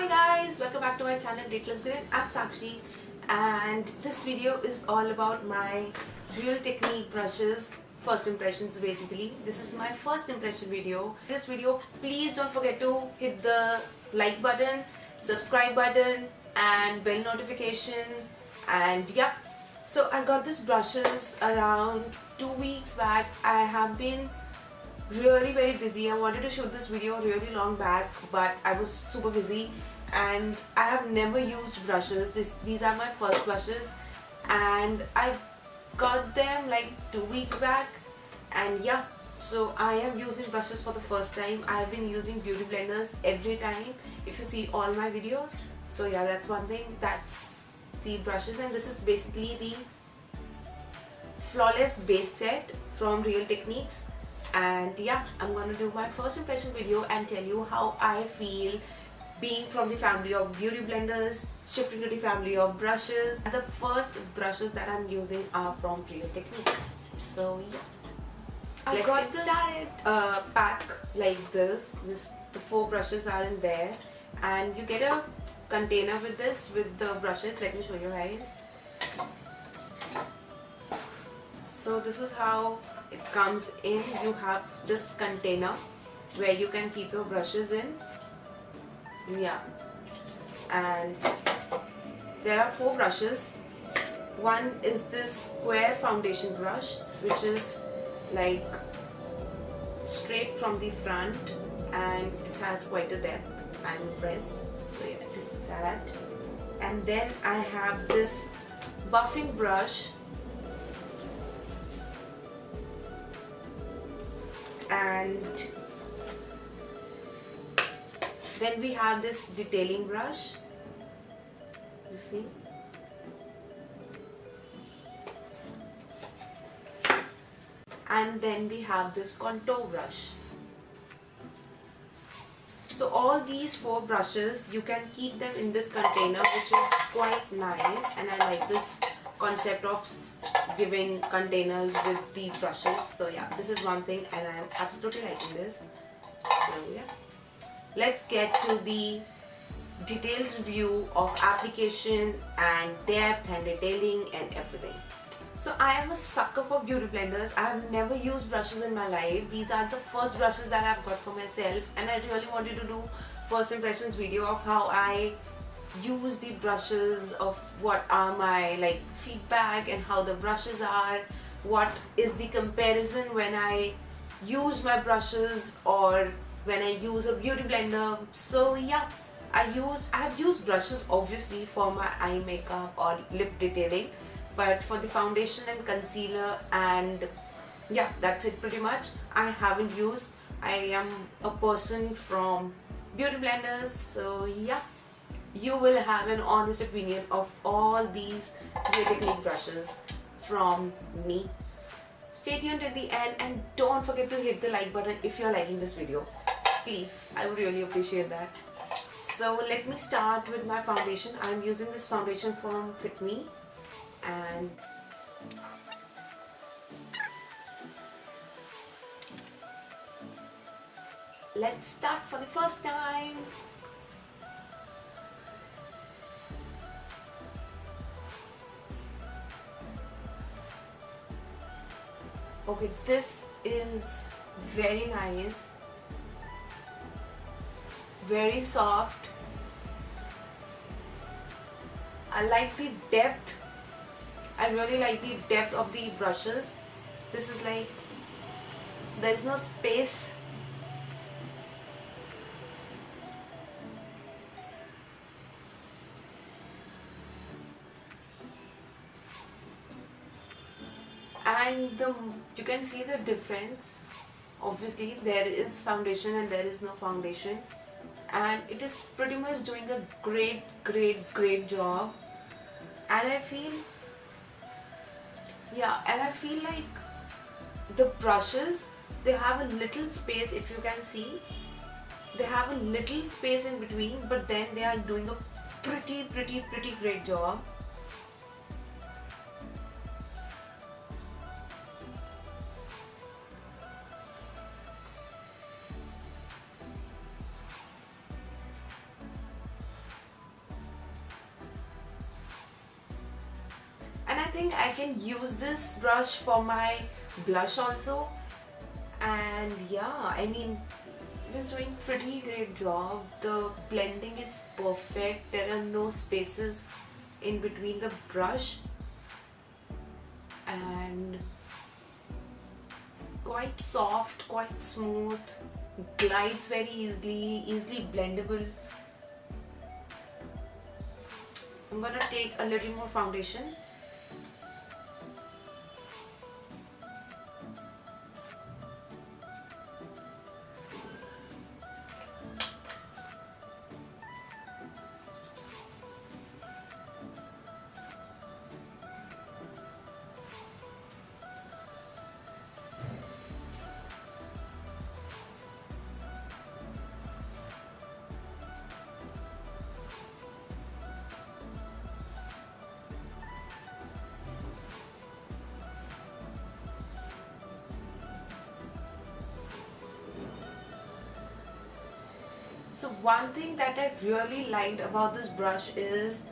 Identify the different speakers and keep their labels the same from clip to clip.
Speaker 1: Hi guys, welcome back to my channel Dateless Grin. I'm Sakshi and this video is all about my Real Technique brushes, first impressions basically. This is my first impression video. This video, please don't forget to hit the like button, subscribe button and bell notification. And yeah, so I got these brushes around 2 weeks back. I have been really very busy. I wanted to shoot this video really long back, but I was super busy and I have never used brushes. These are my first brushes and I got them like 2 weeks back. And yeah, so I am using brushes for the first time. I have been using beauty blenders every time if you see all my videos. So yeah, that's one thing. That's the brushes, and this is basically the flawless base set from Real Techniques. And yeah, I'm gonna do my first impression video and tell you how I feel being from the family of beauty blenders, shifting to the family of brushes. The first brushes that I'm using are from Real Techniques. So yeah, I got this pack like this. The 4 brushes are in there, and you get a container with this with the brushes. Let me show you guys. So this is how it comes in. You have this container where you can keep your brushes in. Yeah, and there are 4 brushes. One is this square foundation brush, which is like straight from the front and it has quite a depth. I'm impressed. So yeah, it is that. And then I have this buffing brush, and then we have this detailing brush, you see, and then we have this contour brush. So all these 4 brushes, you can keep them in this container, which is quite nice, and I like this concept of giving containers with the brushes. So yeah, this is one thing and I am absolutely liking this. So yeah, let's get to the detailed review of application and depth and detailing and everything. So I am a sucker for beauty blenders. I have never used brushes in my life. These are the first brushes that I've got for myself, and I really wanted to do first impressions video of how I use the brushes, of what are my like feedback and how the brushes are, what is the comparison when I use my brushes or when I use a beauty blender. So yeah, I have used brushes obviously for my eye makeup or lip detailing, but for the foundation and concealer and yeah, that's it pretty much. I haven't used. I am a person from beauty blenders, so yeah, you will have an honest opinion of all these Real Technique brushes from me. Stay tuned till the end and don't forget to hit the like button if you're liking this video. Please, I would really appreciate that. So let me start with my foundation. I'm using this foundation from Fit Me, and let's start for the first time. Okay, this is very nice, very soft. I like the depth. I really like the depth of the brushes. This is like, there's no space. And you can see the difference. Obviously there is foundation and there is no foundation, and it is pretty much doing a great job. And I feel, yeah, and I feel like the brushes, they have a little space. If you can see, they have a little space in between, but then they are doing a pretty great job. think I can use this brush for my blush also. And yeah, I mean, it is doing pretty great job. The blending is perfect. There are no spaces in between the brush, and quite soft, quite smooth, glides very easily blendable. I'm gonna take a little more foundation. So one thing that I really liked about this brush is,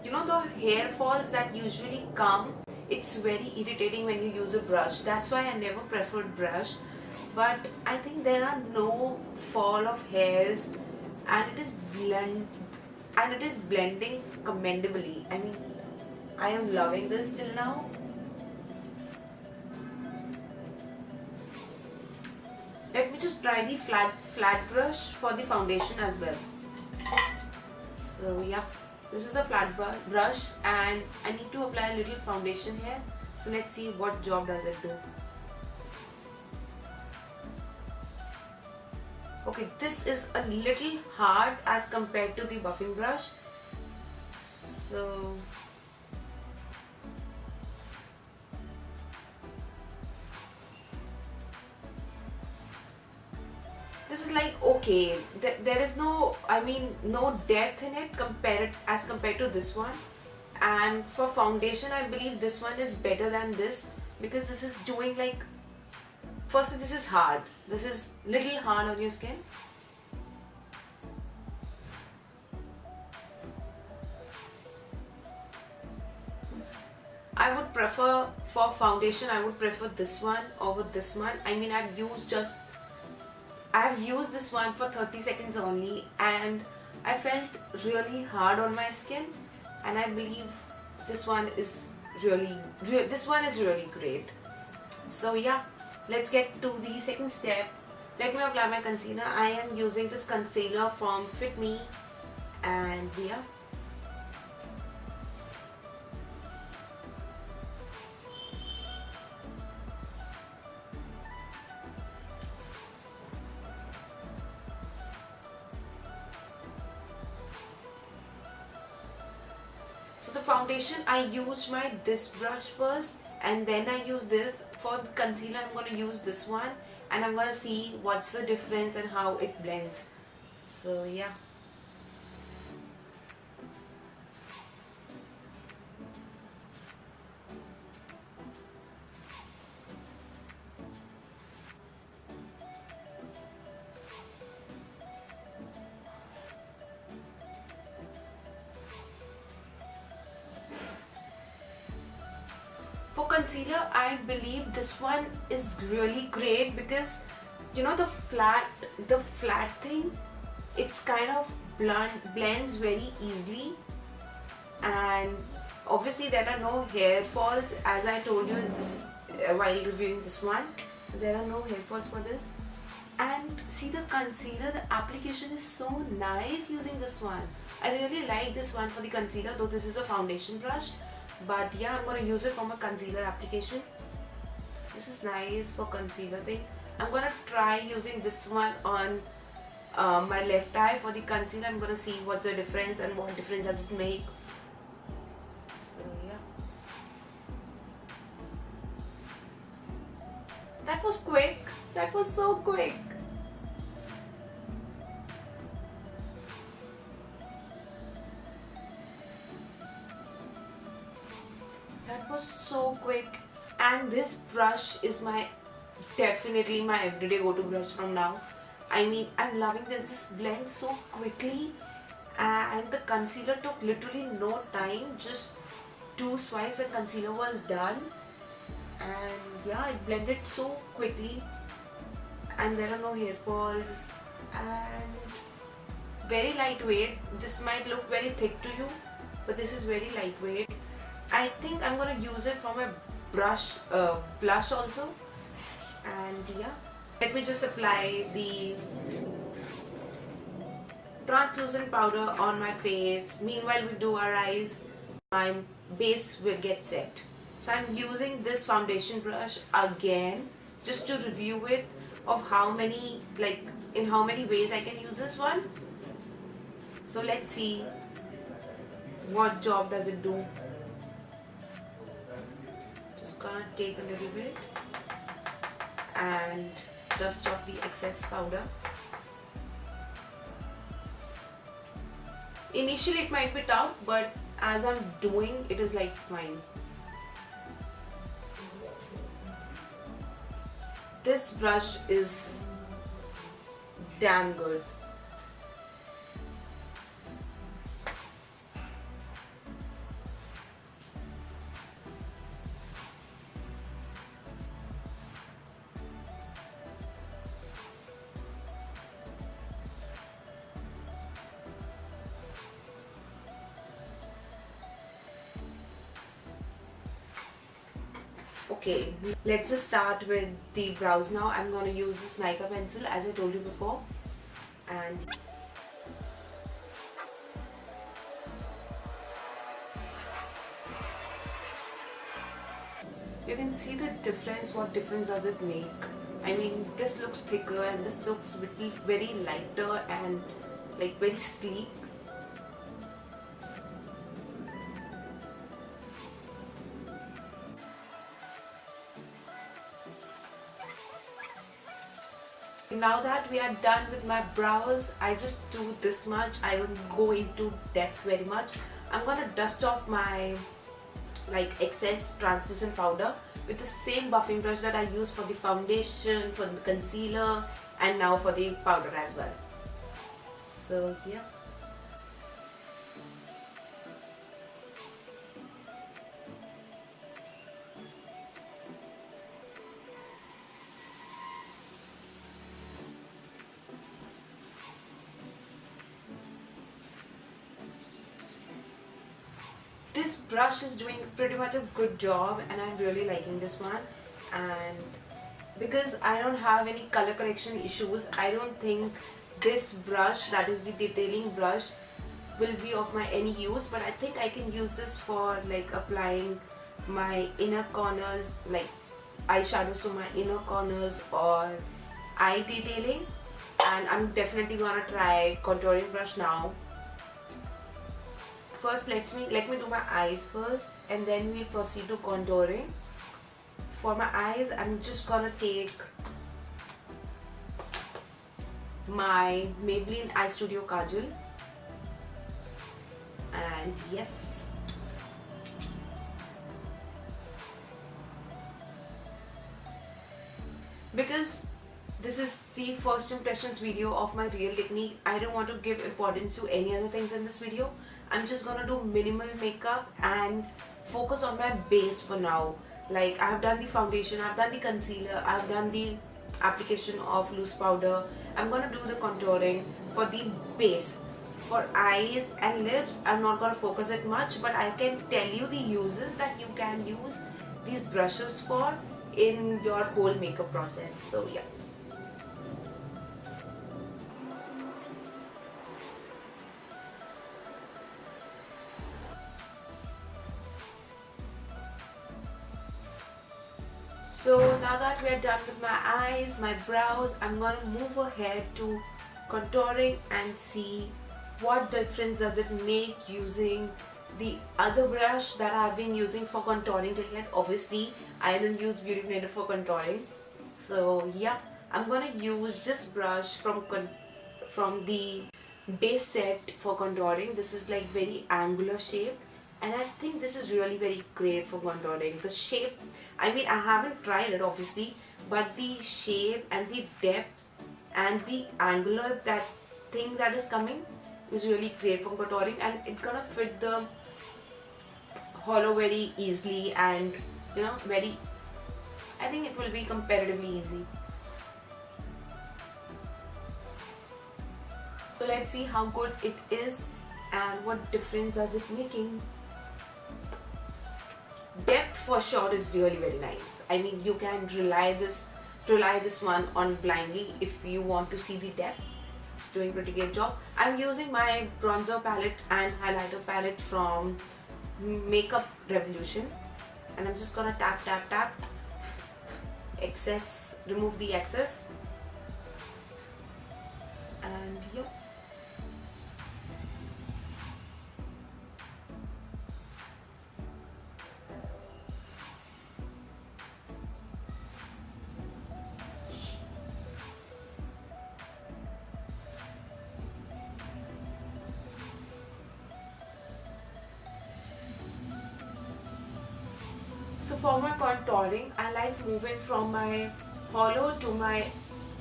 Speaker 1: you know, the hair falls that usually come, it's very irritating when you use a brush. That's why I never preferred brush. But I think there are no fall of hairs, and it is blending commendably. I mean, I am loving this till now. Let me just try the flat brush for the foundation as well. So yeah, this is the flat brush, and I need to apply a little foundation here. So let's see what job does it do. Okay, this is a little hard as compared to the buffing brush. So this is like okay. There is no, I mean, no depth in it as compared to this one. And for foundation, I believe this one is better than this, because this is doing like, firstly, this is hard. This is little hard on your skin. I would prefer, for foundation, I would prefer this one over this one. I mean, I've used this one for 30 seconds only, and I felt really hard on my skin, and I believe this one is really great. So yeah, let's get to the second step. Let me apply my concealer. I am using this concealer from Fit Me, and yeah. So the foundation, I used this brush first, and then I use this. For the concealer, I'm going to use this one, and I'm going to see what's the difference and how it blends. So yeah. For concealer, I believe this one is really great, because you know, the flat thing, it's kind of blends very easily, and obviously there are no hair falls, as I told you in this while reviewing this one. There are no hair falls for this. And see, the concealer, the application is so nice using this one. I really like this one for the concealer, though this is a foundation brush. But yeah, I'm going to use it for my concealer application. This is nice for concealer thing. I'm going to try using this one on my left eye for the concealer. I'm going to see what's the difference and what difference does it make. So yeah. That was quick. That was so quick. That was so quick. And this brush is definitely my everyday go-to brush from now. I mean, I'm loving this. This blends so quickly, and the concealer took literally no time. Just 2 swipes and concealer was done. And yeah, it blended so quickly and there are no hair falls and very lightweight. This might look very thick to you, but this is very lightweight. I think I'm gonna use it for my blush also. And yeah, let me just apply the translucent powder on my face. Meanwhile we do our eyes, my base will get set. So I'm using this foundation brush again just to review it of how many, like in how many ways I can use this one. So let's see what job does it do. Just gonna take a little bit and dust off the excess powder. Initially it might be tough, but as I'm doing, it is like fine. This brush is damn good. Okay, let's just start with the brows now. I'm going to use this Nika pencil as I told you before. And you can see the difference. What difference does it make? I mean, this looks thicker and this looks very lighter and like very sleek. Now that we are done with my brows, I just do this much. I don't go into depth very much. I'm gonna dust off my excess translucent powder with the same buffing brush that I use for the foundation, for the concealer, and now for the powder as well. So yeah. This brush is doing pretty much a good job and I'm really liking this one. And because I don't have any color correction issues, I don't think this brush, that is the detailing brush, will be of my any use. But I think I can use this for like applying my inner corners, like eyeshadows to my inner corners or eye detailing. And I'm definitely gonna try contouring brush now. First, let me do my eyes first, and then we proceed to contouring. For my eyes, I'm just gonna take my Maybelline Eye Studio Kajal, and yes, because this is the first impressions video of my real technique, I don't want to give importance to any other things in this video. I'm just gonna do minimal makeup and focus on my base for now. Like I have done the foundation, I've done the concealer, I've done the application of loose powder. I'm gonna do the contouring for the base. For eyes and lips, I'm not gonna focus it much, but I can tell you the uses that you can use these brushes for in your whole makeup process. So yeah. So now that we are done with my eyes, my brows, I'm going to move ahead to contouring and see what difference does it make using the other brush that I've been using for contouring till yet. Obviously, I don't use Beauty Blender for contouring. So yeah, I'm going to use this brush from the base set for contouring. This is like very angular shape. And I think this is really very great for contouring. The shape, I mean, I haven't tried it obviously, but the shape and the depth and the angular, that thing that is coming is really great for contouring, and it's gonna fit the hollow very easily, and you know, very, I think it will be comparatively easy. So let's see how good it is and what difference does it making. Depth for sure is really very nice. I mean, you can rely this one on blindly if you want to see the depth. It's doing pretty good job. I'm using my bronzer palette and highlighter palette from Makeup Revolution, and I'm just gonna tap tap tap excess, remove the excess, and yep. So for my contouring, I like moving from my hollow to my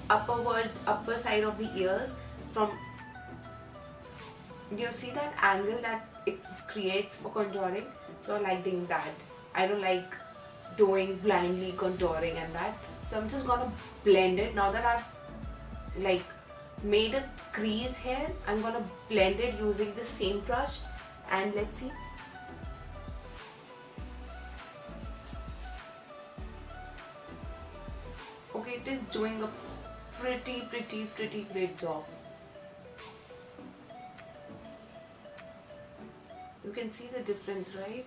Speaker 1: upper side of the ears. From, you see that angle that it creates for contouring? So I like doing that. I don't like doing blindly contouring and that. So I'm just gonna blend it. Now that I've like made a crease here, I'm gonna blend it using the same brush, and let's see. Okay, it is doing a pretty great job. You can see the difference, right?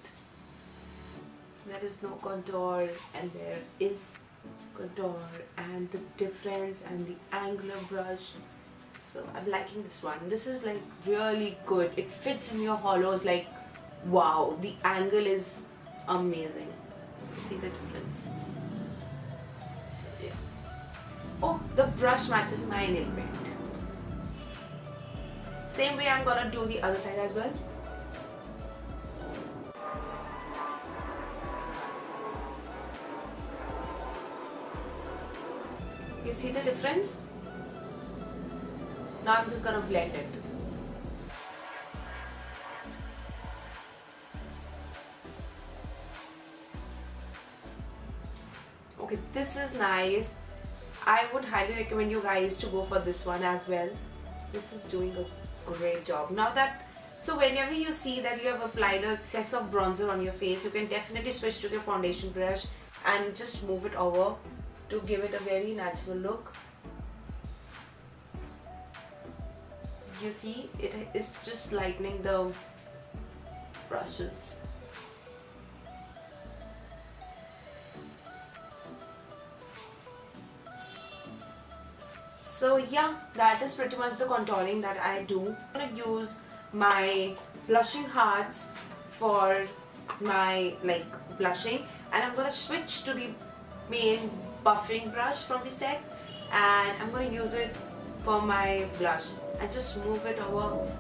Speaker 1: There is no contour and there is contour, and the difference and the angular brush. So I'm liking this one. This is like really good. It fits in your hollows like wow. The angle is amazing. See the difference? So yeah. Oh, the brush matches my nail paint. Same way I'm gonna do the other side as well. You see the difference? Now I'm just gonna blend it. Okay, this is nice. I would highly recommend you guys to go for this one as well. This is doing a great job. Now that, so whenever you see that you have applied an excess of bronzer on your face, you can definitely switch to your foundation brush and just move it over to give it a very natural look. You see, it is just lightening the brushes. So yeah, that is pretty much the contouring that I do. I'm gonna use my blushing hearts for my blushing, and I'm gonna switch to the main buffing brush from the set, and I'm gonna use it for my blush and just move it over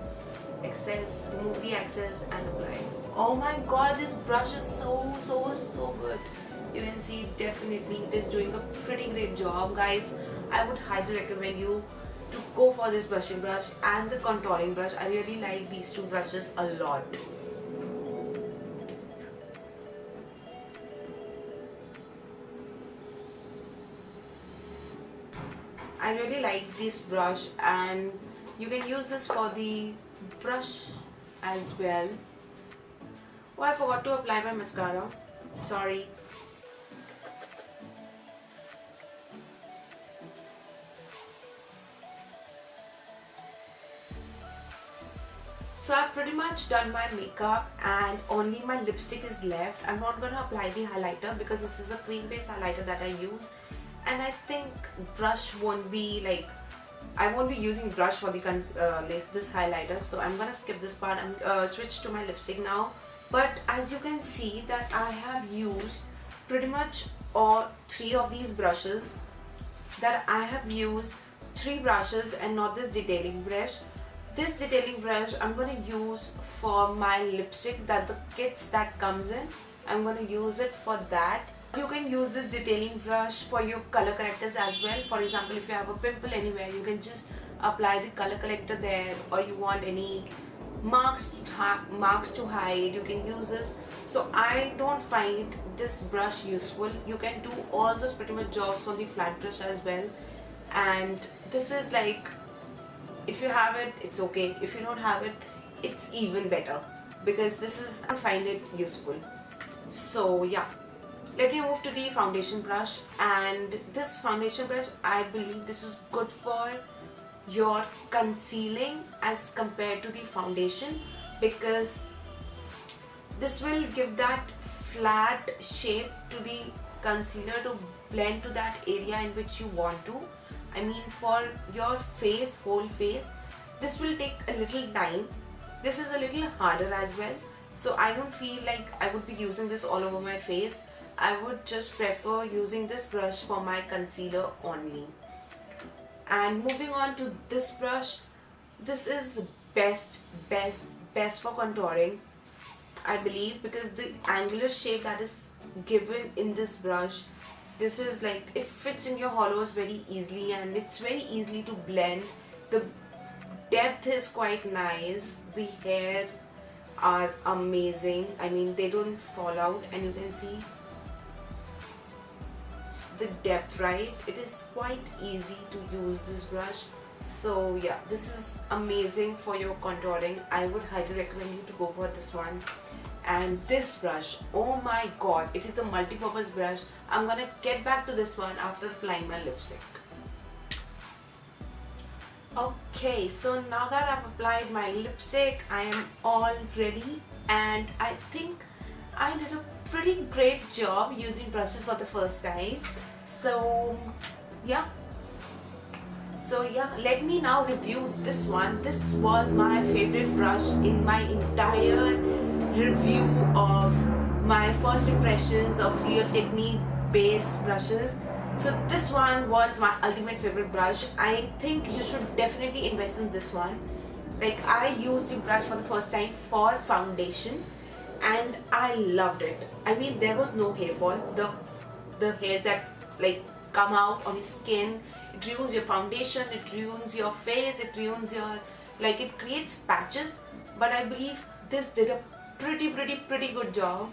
Speaker 1: excess, remove the excess and apply. Oh my god, this brush is so good. You can see definitely it is doing a pretty great job, guys. I would highly recommend you to go for this blushing brush and the contouring brush. I really like these two brushes a lot. I really like this brush, and you can use this for the brush as well. Oh, I forgot to apply my mascara. Sorry. So I've pretty much done my makeup and only my lipstick is left. I'm not going to apply the highlighter because this is a cream based highlighter that I use, and I think brush won't be I won't be using brush for the this highlighter, so I'm gonna skip this part and switch to my lipstick now. But as you can see that I have used pretty much all three of these brushes, that I have used three brushes and not this detailing brush. This detailing brush I'm going to use for my lipstick, that the kits that comes in. I'm going to use it for that. You can use this detailing brush for your color correctors as well. For example, if you have a pimple anywhere, you can just apply the color corrector there, or you want any marks to hide. You can use this. So I don't find this brush useful. You can do all those pretty much jobs on the flat brush as well, and this is like, if you have it, it's okay. If you don't have it, it's even better, because this is, I find it useful. So yeah, let me move to the foundation brush. And this foundation brush, I believe this is good for your concealing as compared to the foundation, because this will give that flat shape to the concealer to blend to that area in which you want to. I mean, for your face, whole face, this will take a little time. This is a little harder as well, so I don't feel like I would be using this all over my face. I would just prefer using this brush for my concealer only. And moving on to this brush, this is best for contouring, I believe, because the angular shape that is given in this brush, this is like, it fits in your hollows very easily, and it's very easily to blend. The depth is quite nice. The hairs are amazing. I mean, they don't fall out, and you can see the depth, right? It is quite easy to use this brush. So yeah, this is amazing for your contouring. I would highly recommend you to go for this one. And this brush, oh my god, it is a multi-purpose brush. I'm gonna get back to this one after applying my lipstick. Okay, so now that I've applied my lipstick, I am all ready, and I think I did a pretty great job using brushes for the first time. So yeah, let me now review this one. This was my favorite brush in my entire review of my first impressions of Real Technique based brushes. So this one was my ultimate favorite brush. I think you should definitely invest in this one. Like, I used the brush for the first time for foundation, and I loved it. I mean, there was no hair fall. The hairs that like come out on the skin, it ruins your foundation, it ruins your face, it ruins your, like, it creates patches. But I believe this did a pretty good job.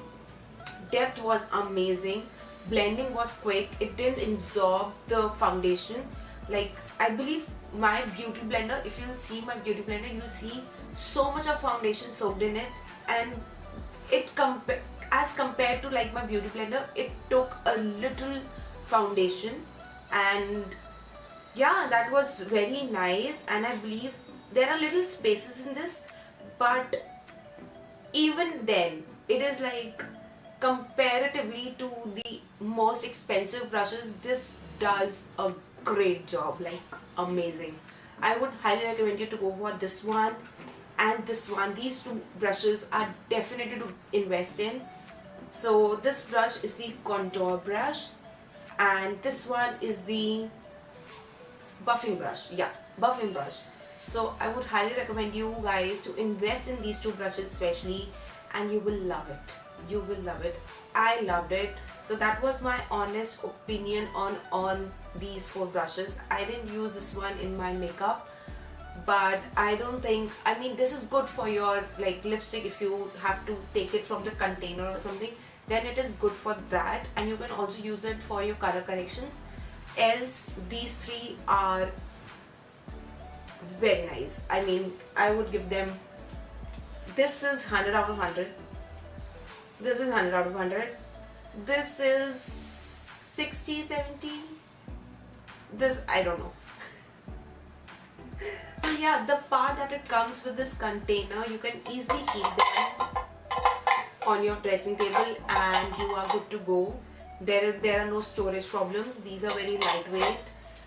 Speaker 1: Depth was amazing, blending was quick, it didn't absorb the foundation. Like, I believe my beauty blender, if you'll see my beauty blender, you'll see so much of foundation soaked in it, and it as compared to like my beauty blender, it took a little foundation. And yeah, that was very nice. And I believe there are little spaces in this, but even then it is like, comparatively to the most expensive brushes, this does a great job, like amazing. I would highly recommend you to go for this one and this one. These two brushes are definitely to invest in. So this brush is the contour brush, and this one is the buffing brush. Yeah, buffing brush. So I would highly recommend you guys to invest in these two brushes especially, and you will love it. You will love it. I loved it. So that was my honest opinion on these four brushes. I didn't use this one in my makeup, but I don't think, I mean, this is good for your like lipstick. If you have to take it from the container or something, then it is good for that, and you can also use it for your color corrections. Else, these three are very nice. I mean, I would give them, this is 100 out of 100. This is 100 out of 100. This is 60, 70. This, I don't know. So yeah, the part that it comes with this container, you can easily keep them on your dressing table and you are good to go. There are no storage problems. These are very lightweight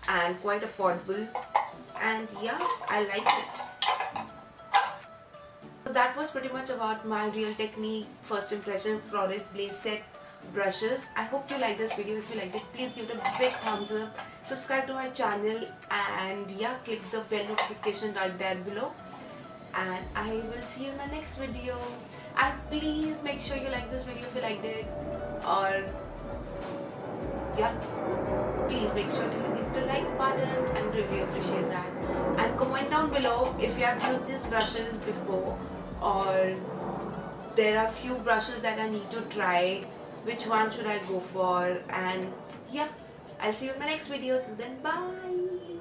Speaker 1: and quite affordable, and yeah, I like it. So that was pretty much about my Real Technique first impression Flawless Blaze set brushes. I hope you liked this video. If you liked it, please give it a big thumbs up, subscribe to my channel, and yeah, click the bell notification right there below, and I will see you in the next video. And please make sure you like this video if you liked it, or yeah, please make sure to hit the like button. I really appreciate that. And comment down below if you have used these brushes before, or there are few brushes that I need to try. Which one should I go for? And yeah, I'll see you in my next video. Till then, bye.